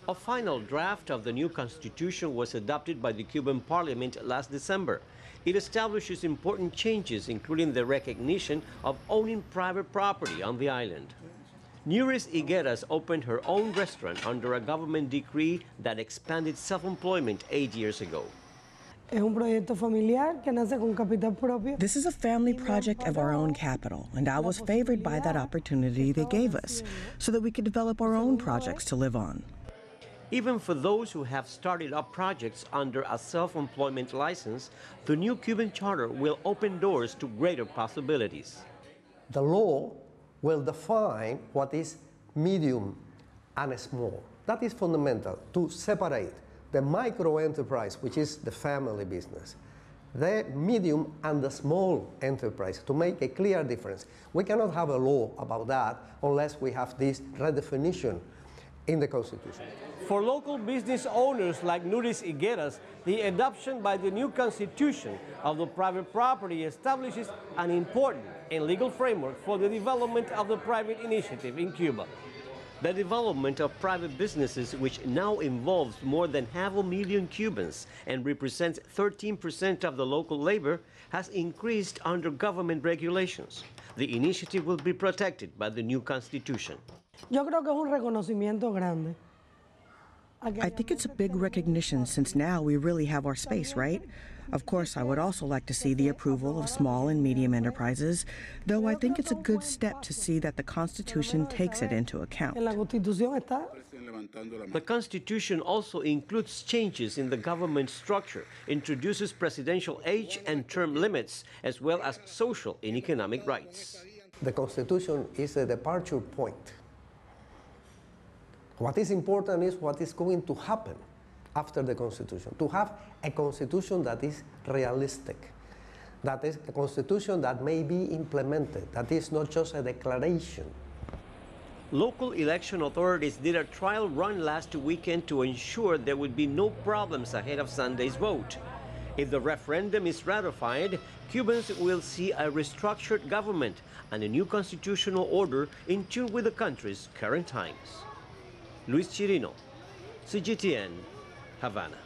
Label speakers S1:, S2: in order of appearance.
S1: A final draft of the new constitution was adopted by the Cuban parliament last December. It establishes important changes, including the recognition of owning private property on the island. Nuris Higueras opened her own restaurant under a government decree that expanded self-employment 8 years ago.
S2: This
S3: is a family project of our own capital, and I was favored by that opportunity they gave us so that we could develop our own projects to live on.
S1: Even for those who have started up projects under a self-employment license, the new Cuban charter will open doors to greater possibilities.
S4: The law will define what is medium and small. That is fundamental, to separate the micro-enterprise, which is the family business, the medium and the small enterprise, to make a clear difference. We cannot have a law about that unless we have this redefinition in the Constitution.
S1: For local business owners like Nuris Higueras, the adoption by the new Constitution of the private property establishes an important and legal framework for the development of the private initiative in Cuba. The development of private businesses, which now involves more than 500,000 Cubans and represents 13% of the local labor, has increased under government regulations. The initiative will be protected by the new Constitution.
S3: I think it's a big recognition since now we really have our space, right? Of course, I would also like to see the approval of small and medium enterprises, though I think it's a good step to see that the Constitution takes it into account.
S1: The Constitution also includes changes in the government structure, introduces presidential age and term limits, as well as social and economic rights.
S4: The Constitution is a departure point. What is important is what is going to happen after the Constitution, to have a Constitution that is realistic, that is a Constitution that may be implemented, that is not just a declaration.
S1: Local election authorities did a trial run last weekend to ensure there would be no problems ahead of Sunday's vote. If the referendum is ratified, Cubans will see a restructured government and a new constitutional order in tune with the country's current times. Luis Chirino, CGTN, Havana.